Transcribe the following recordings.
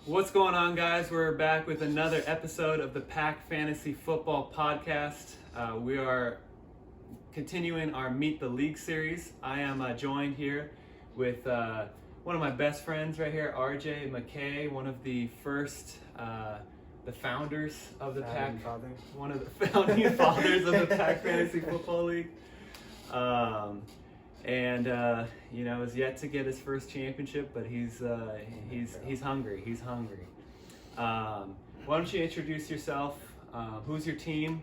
What's going on, guys? We're back with another episode of the Pack Fantasy Football Podcast. We are continuing our Meet the League series. I am joined here with one of my best friends right here, RJ McKay, one of the first, the founders of the Pack. One of the founding fathers of the Pack Fantasy Football League. Is yet to get his first championship, but he's hungry. He's hungry. Why don't you introduce yourself? Who's your team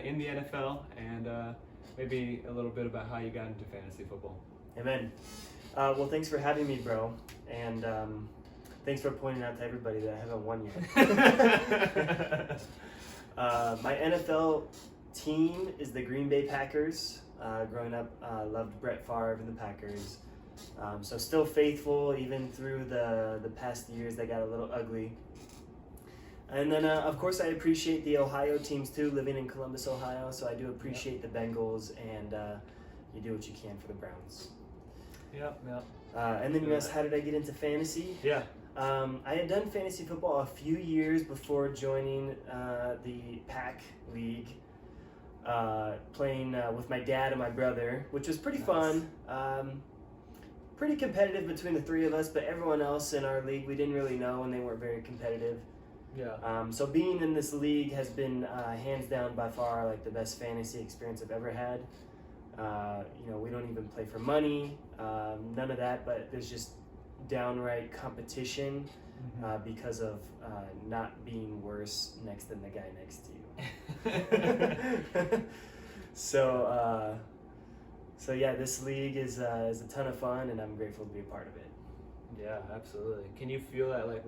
in the NFL, and maybe a little bit about how you got into fantasy football. Amen. Well, thanks for having me, bro, and thanks for pointing out to everybody that I haven't won yet. My NFL team is the Green Bay Packers. Growing up, loved Brett Favre and the Packers. So still faithful even through the past years that got a little ugly. And then, of course, I appreciate the Ohio teams too, living in Columbus, Ohio. So I do appreciate the Bengals, and you do what you can for the Browns. Yep. And then you asked, how did I get into fantasy? Yeah. I had done fantasy football a few years before joining the Pack League. Playing with my dad and my brother, which was pretty fun. Pretty competitive between the three of us, but everyone else in our league we didn't really know, and they weren't very competitive. Yeah. So being in this league has been hands down by far like the best fantasy experience I've ever had. We don't even play for money, none of that, but there's just downright competition because of not being worse next than the guy next to you. So yeah, this league is a ton of fun, and I'm grateful to be a part of it. Yeah, absolutely. Can you feel that, like,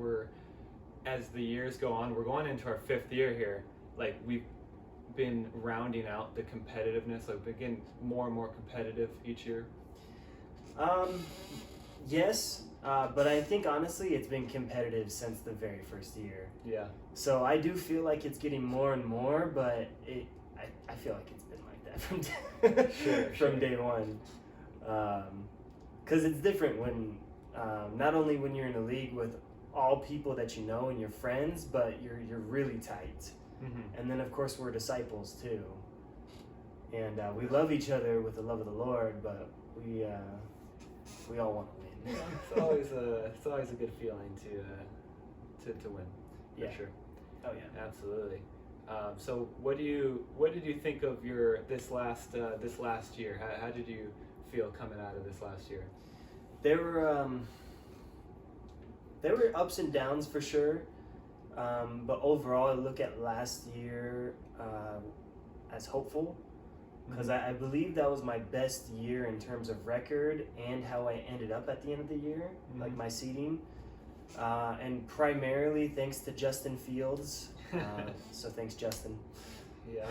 as the years go on, we're going into our 5th year here, like we've been rounding out the competitiveness, like we're getting more and more competitive each year? Yes, but I think honestly it's been competitive since the very first year. Yeah. So I do feel like it's getting more and more, but I feel like it's been like that from day one. Because it's different when not only when you're in a league with all people that you know and your friends, but you're really tight. And then of course we're disciples too, and we love each other with the love of the Lord, but we all want to win. It's always a good feeling to win, for sure. Oh yeah, absolutely. So what did you think of this last year? How did you feel coming out of this last year? There were ups and downs for sure, but overall I look at last year as hopeful, because I believe that was my best year in terms of record and how I ended up at the end of the year, like my seeding, and primarily thanks to Justin Fields. So thanks, Justin. Yeah.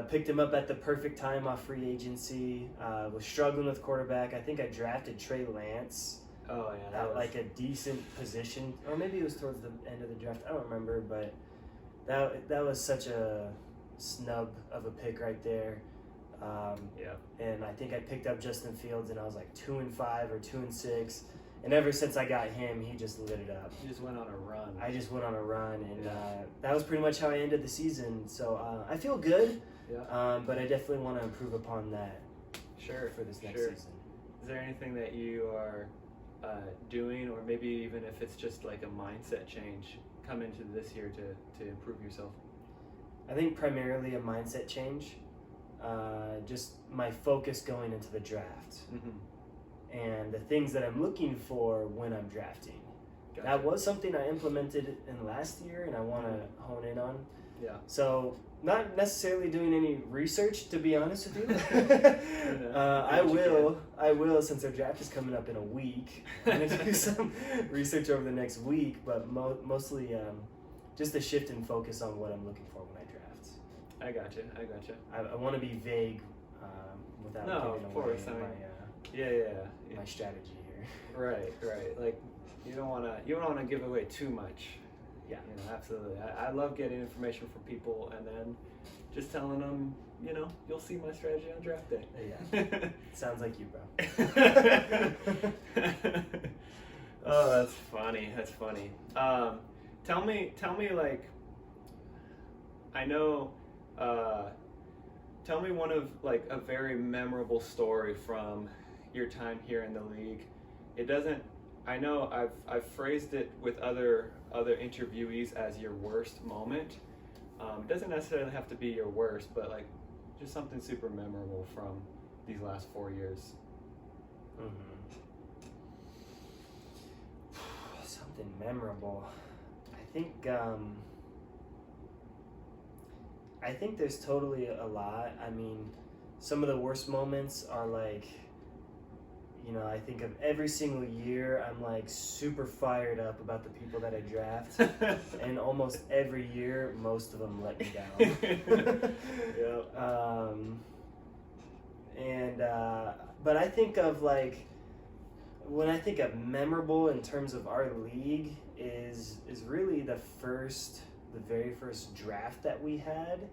Picked him up at the perfect time off free agency. Was struggling with quarterback. I think I drafted Trey Lance. Oh yeah. Like a decent position, or maybe it was towards the end of the draft. I don't remember, but that was such a snub of a pick right there. And I think I picked up Justin Fields, and I was like 2-5 or 2-6. And ever since I got him, he just lit it up. You just went on a run. I just went on a run, and that was pretty much how I ended the season. So I feel good, but I definitely want to improve upon that. Sure. For this next season. Is there anything that you are doing, or maybe even if it's just like a mindset change, come into this year to improve yourself? I think primarily a mindset change. Just my focus going into the draft. And the things that I'm looking for when I'm drafting. Gotcha. That was something I implemented in last year, and I want to hone in on. Yeah. So not necessarily doing any research, to be honest with you. I will, since our draft is coming up in a week. I'm going to do some research over the next week, but mostly just a shift in focus on what I'm looking for when I draft. I gotcha. I want to be vague without giving away my strategy here. Right. Like you don't want to give away too much. Yeah. Absolutely. I love getting information from people and then just telling them, you'll see my strategy on draft day. Yeah. Sounds like you, bro. Oh, that's funny. That's funny. Tell me, like, I know. Tell me one of like a very memorable story from your time here in the league. It doesn't. I know I've phrased it with other interviewees as your worst moment. It doesn't necessarily have to be your worst, but like just something super memorable from these last 4 years. Mm-hmm. Something memorable. I think there's totally a lot. I mean, some of the worst moments are like, I think of every single year, I'm like super fired up about the people that I draft. And almost every year, most of them let me down. Yeah. But I think of like, when I think of memorable in terms of our league is really the very first draft that we had.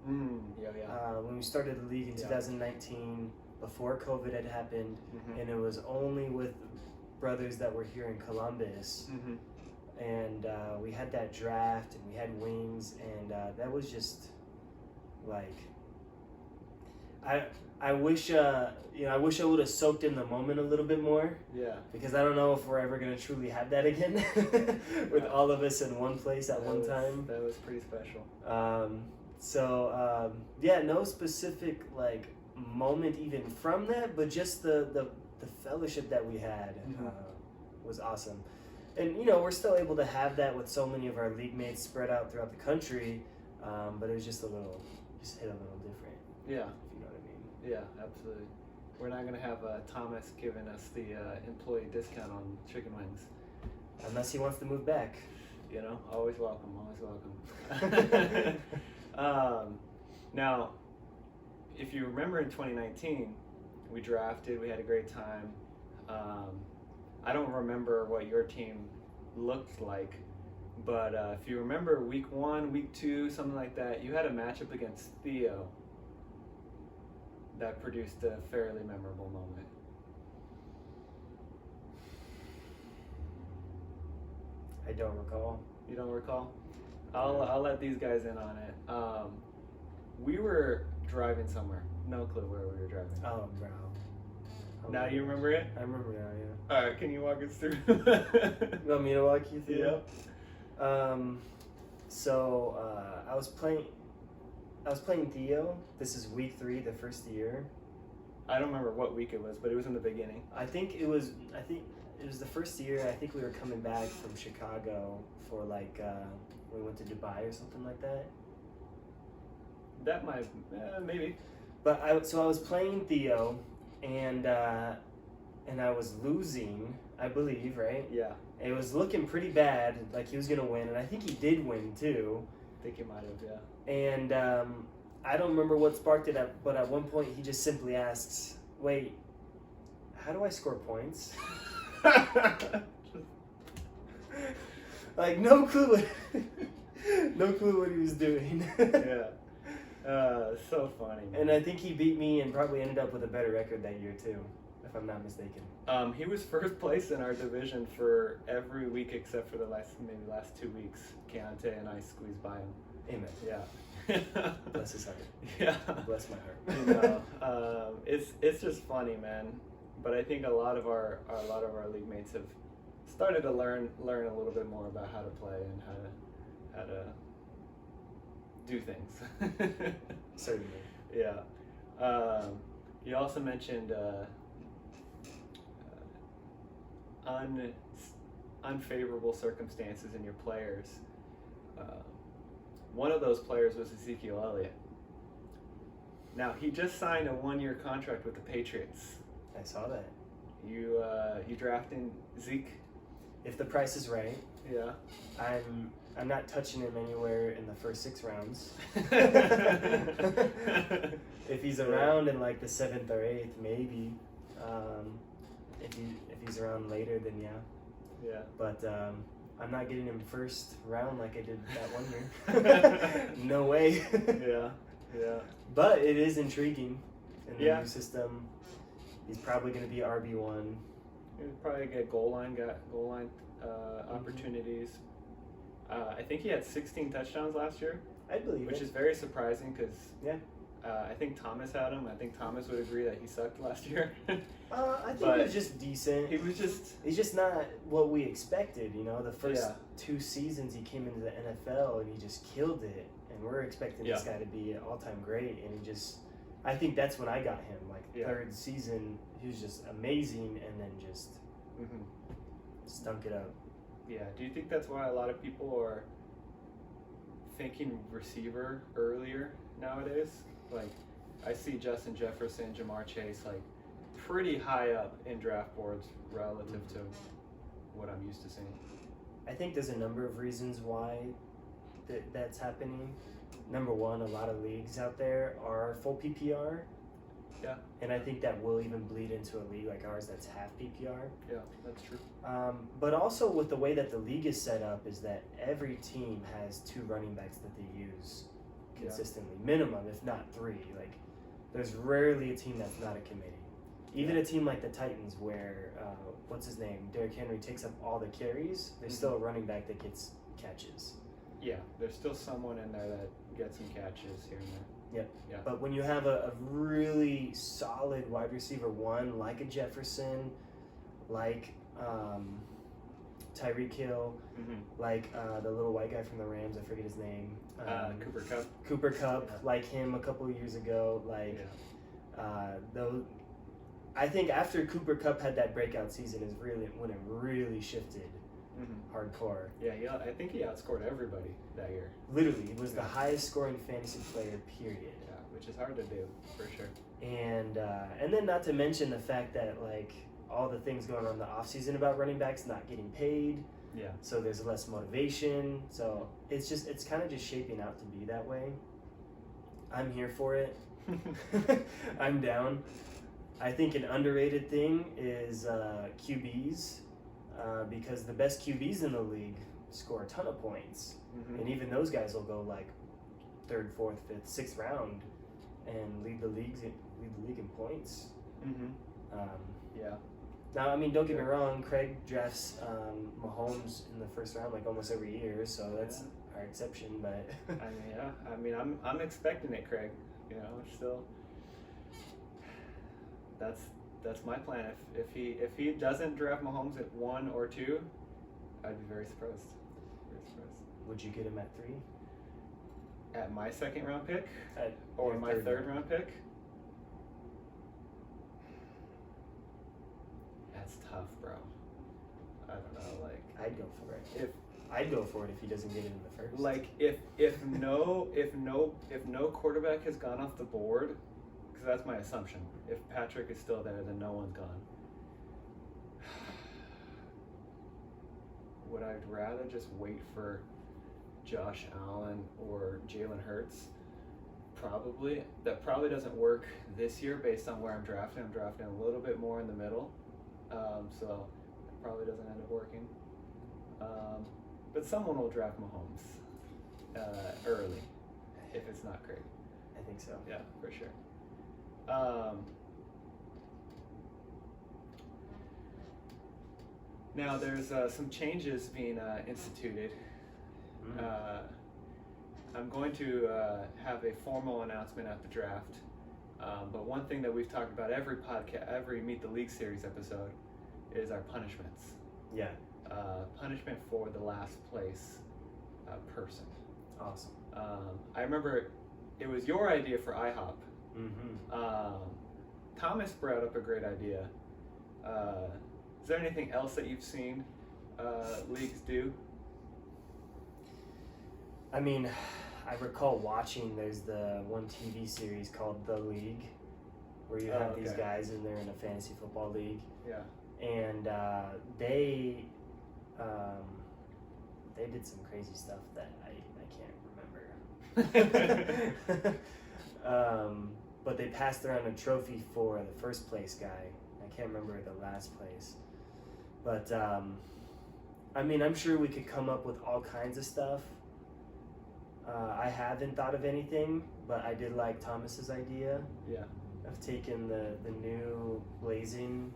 When we started the league in 2019, before COVID had happened, and it was only with brothers that were here in Columbus. And we had that draft, and we had wings, and that was just like, I wish I would have soaked in the moment a little bit more. Yeah. Because I don't know if we're ever gonna truly have that again, with all of us in one place at one time. That was pretty special. No specific like moment even from that, but just the fellowship that we had was awesome. And we're still able to have that with so many of our league mates spread out throughout the country, but it was just hit a little different. Yeah. If you know what I mean. Yeah, absolutely. We're not going to have Thomas giving us the employee discount on chicken wings. Unless he wants to move back. Always welcome, now, if you remember in 2019, we drafted, we had a great time. I don't remember what your team looked like, but if you remember week 1, week 2, something like that, you had a matchup against Theo that produced a fairly memorable moment. I don't recall. You don't recall? I'll let these guys in on it. We were driving somewhere. No clue where we were driving. Oh, bro. Now you remember it? I remember now, yeah. All right, can you walk us through? You want me to walk you through? Yep. I was playing Theo. This is week 3, the first year. I don't remember what week it was, but it was in the beginning. I think it was the first year. I think we were coming back from Chicago for like we went to Dubai or something like that. That might maybe. But I was playing Theo, and I was losing, I believe, right? Yeah. It was looking pretty bad, like he was gonna win, and I think he did win too. I think he might have, yeah. And I don't remember what sparked it, but at one point he just simply asks, "Wait, how do I score points?" Like no clue what he was doing. Yeah. So funny, man. And I think he beat me and probably ended up with a better record that year too, if I'm not mistaken. He was first place in our division for every week except for the last 2 weeks. Keontae and I squeezed by him. Amen. Yeah. Bless his heart. Yeah. Bless my heart. It's just funny, man. But I think a lot of our league mates have started to learn a little bit more about how to play and how to do things. Certainly. Yeah. You also mentioned unfavorable circumstances in your players. One of those players was Ezekiel Elliott. Now, he just signed a 1-year contract with the Patriots. I saw that. You drafting Zeke? If the price is right. Yeah. I'm not touching him anywhere in the first 6 rounds. If he's around in like the 7th or 8th, maybe. If he's around later, then yeah. Yeah. But I'm not getting him first round like I did that 1 year. No way. Yeah. Yeah. But it is intriguing in the Yeah. new system. He's probably going to be RB1. He'll probably get goal line opportunities. I think he had 16 touchdowns last year. I believe which it. is very surprising because Yeah. I think Thomas had him. I think Thomas would agree that he sucked last year. I think But he was just decent. He's just not what we expected, you know. The first 2 seasons he came into the NFL and he just killed it. And we're expecting this guy to be an all-time great. And he just, I think that's when I got him. Like, third season, he was just amazing and then just stunk it up. Yeah. Do you think that's why a lot of people are thinking receiver earlier nowadays? Like, I see Justin Jefferson, Jamar Chase, like, pretty high up in draft boards relative to what I'm used to seeing. I think there's a number of reasons why that's happening. Number one, a lot of leagues out there are full PPR. Yeah. And I think that will even bleed into a league like ours that's half PPR. Yeah, that's true. But also with the way that the league is set up is that every team has 2 running backs that they use consistently, minimum, if not 3. Like, there's rarely a team that's not a committee. Even a team like the Titans where, what's his name, Derrick Henry takes up all the carries, there's still a running back that gets catches. Yeah, there's still someone in there that gets some catches here and there. Yep. Yeah. But when you have a really solid wide receiver 1, like a Jefferson, like Tyreek Hill, like the little white guy from the Rams, I forget his name. Cooper Kupp, like him a couple of years ago. Like, those. I think after Cooper Kupp had that breakout season is really when it really shifted hardcore. Yeah, I think he outscored everybody that year. Literally, he was the highest scoring fantasy player, period. Yeah, which is hard to do, for sure. And then not to mention the fact that, like, all the things going on in the offseason about running backs not getting paid. Yeah. So there's less motivation. So it's kind of just shaping out to be that way. I'm here for it. I'm down. I think an underrated thing is QBs, because the best QBs in the league score a ton of points, and even those guys will go like 3rd, 4th, 5th, 6th round and lead the league in points. Yeah. Now, I mean, don't get me wrong. Craig drafts Mahomes in the 1st round like almost every year, so that's our exception. But I mean, I'm expecting it, Craig. You know, still. That's my plan. If he doesn't draft Mahomes at 1 or 2, I'd be very surprised. Would you get him at 3? At my 2nd round pick, or my 3rd round pick? That's tough, bro. I don't know. Like, I'd go for it. I'd go for it if he doesn't get it in the 1st. Like, if no quarterback has gone off the board. That's my assumption. If Patrick is still there, then no one's gone. Would I rather just wait for Josh Allen or Jalen Hurts? Probably. That probably doesn't work this year based on where I'm drafting. I'm drafting a little bit more in the middle. So it probably doesn't end up working. But someone will draft Mahomes early if it's not Craig. I think so. Yeah, for sure. Now there's some changes being instituted. I'm going to have a formal announcement at the draft. But one thing that we've talked about every Meet the League series episode is our punishments. Yeah. Punishment for the last place person. Awesome. I remember it was your idea for IHOP. Thomas brought up a great idea. Is there anything else that you've seen leagues do? I mean, I recall watching, there's the one TV series called The League, where you have these guys and they're in a fantasy football league. Yeah. And they did some crazy stuff that I can't remember. But they passed around a trophy for the first place guy. I can't remember the last place. But, I mean, I'm sure we could come up with all kinds of stuff. I haven't thought of anything, but I did like Thomas's idea. Yeah. Of taking the new blazing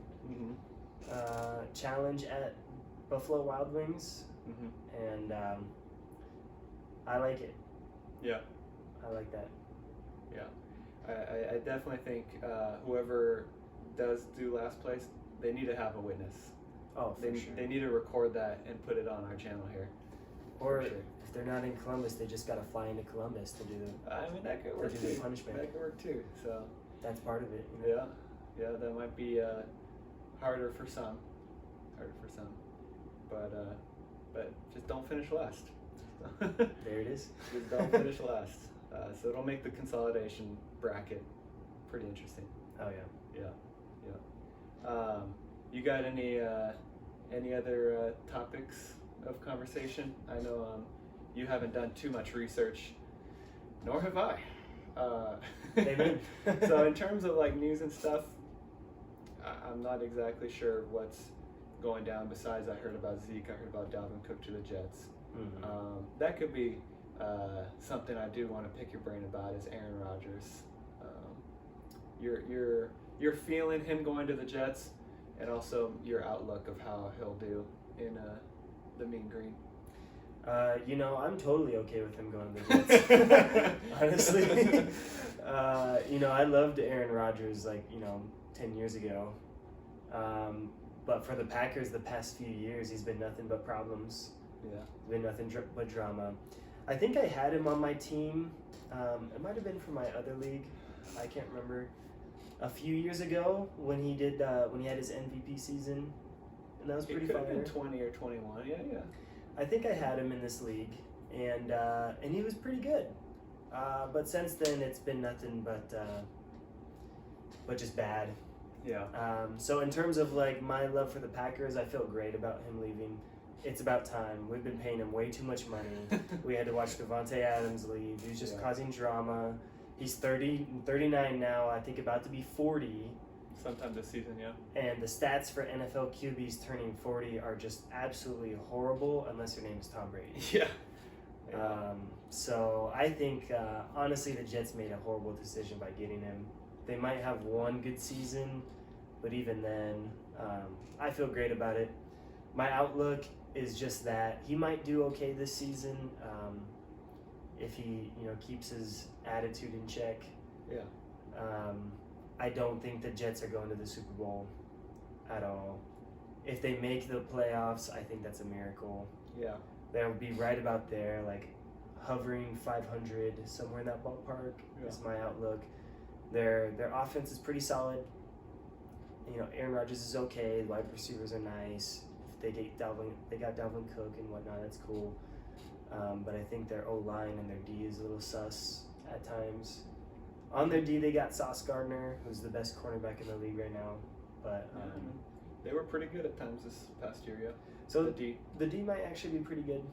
challenge at Buffalo Wild Wings, and I like it. Yeah. I like that. Yeah. I definitely think whoever does do last place, they need to have a witness. Oh, for sure. They need to record that and put it on our channel here. Or if they're not in Columbus, they just gotta fly into Columbus to do the. I mean, that could work to too. do the punishment. That could work too. So. That's part of it. You know? Yeah, that might be harder for some. But just don't finish last. There it is. Just don't finish last. So it'll make the consolidation bracket pretty interesting. Oh yeah. Yeah. You got any other topics of conversation? I know you haven't done too much research, nor have I. Amen. So in terms of like news and stuff, I'm not exactly sure what's going down. Besides, I heard about Zeke. I heard about Dalvin Cook to the Jets. Mm-hmm. That could be something I do want to pick your brain about. Is Aaron Rodgers? You're feeling him going to the Jets, and also your outlook of how he'll do in the Mean Green. I'm totally okay with him going to the Jets. Honestly, I loved Aaron Rodgers 10 years ago. But for the Packers, the past few years, he's been nothing but problems. Yeah. Been nothing but drama. I think I had him on my team. It might have been for my other league. I can't remember. A few years ago when he had his MVP season, and that was pretty fun. It could have been 20 or 21. Yeah. I think I had him in this league, and he was pretty good. But since then, it's been nothing but just bad. Yeah. So in terms of my love for the Packers, I feel great about him leaving. It's about time. We've been paying him way too much money. We had to watch Devontae Adams leave. He was just causing drama. He's 39 now, I think about to be 40. Sometime this season, yeah. And the stats for NFL QBs turning 40 are just absolutely horrible unless your name is Tom Brady. Yeah. So I think, honestly, the Jets made a horrible decision by getting him. They might have one good season, but even then, I feel great about it. My outlook is just that he might do okay this season if he, keeps his attitude in check. Yeah. I don't think the Jets are going to the Super Bowl at all. If they make the playoffs, I think that's a miracle. Yeah. They'll be right about there, hovering 500, somewhere in that ballpark. Yeah. Is my outlook. Their offense is pretty solid. Aaron Rodgers is okay. Wide receivers are nice. If they got Dalvin Cook and whatnot. That's cool. But I think their O-line and their D is a little sus at times. On their D, they got Sauce Gardner, who's the best cornerback in the league right now. But they were pretty good at times this past year, yeah. So the D might actually be pretty good.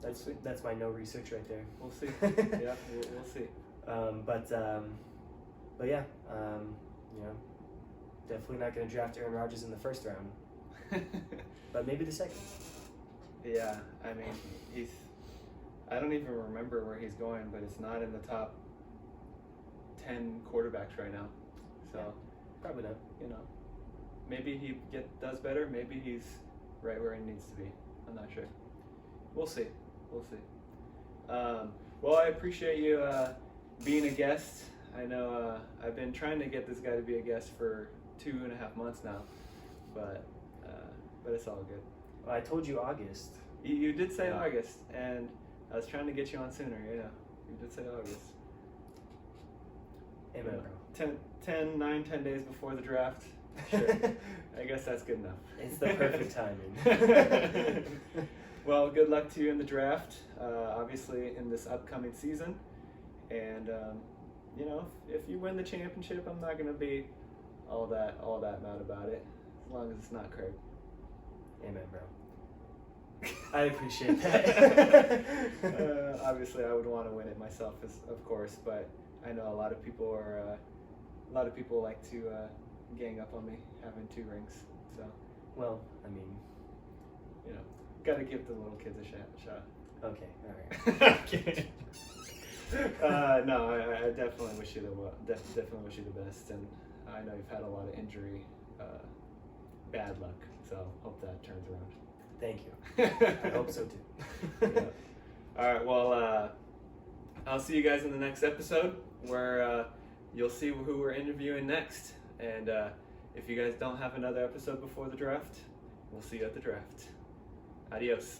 That's my no research right there. We'll see. Yeah, we'll see. But yeah, definitely not going to draft Aaron Rodgers in the first round. But maybe the second. Yeah, I mean, I don't even remember where he's going, but it's not in the top 10 quarterbacks right now. So, probably not. Maybe he does better. Maybe he's right where he needs to be. I'm not sure. We'll see. Well, I appreciate you being a guest. I know I've been trying to get this guy to be a guest for 2.5 months now, but it's all good. Well, I told you August. You did say August, and I was trying to get you on sooner. Yeah, you did say August. Amen, bro. 10 days before the draft. Sure. I guess that's good enough. It's the perfect timing. Well, good luck to you in the draft, obviously in this upcoming season. And, if you win the championship, I'm not going to be all that mad about it, as long as it's not Craig. Amen, bro. I appreciate that. Obviously, I would want to win it myself, of course, but I know a lot of people like to gang up on me having 2 rings. So, well, I mean, got to give the little kids a shot. Okay, all right. Okay. No, I definitely wish you the best, and I know you've had a lot of injury bad luck. So hope that turns around. Thank you. I hope so too. Yeah. All right. Well, I'll see you guys in the next episode where you'll see who we're interviewing next. And if you guys don't have another episode before the draft, we'll see you at the draft. Adios.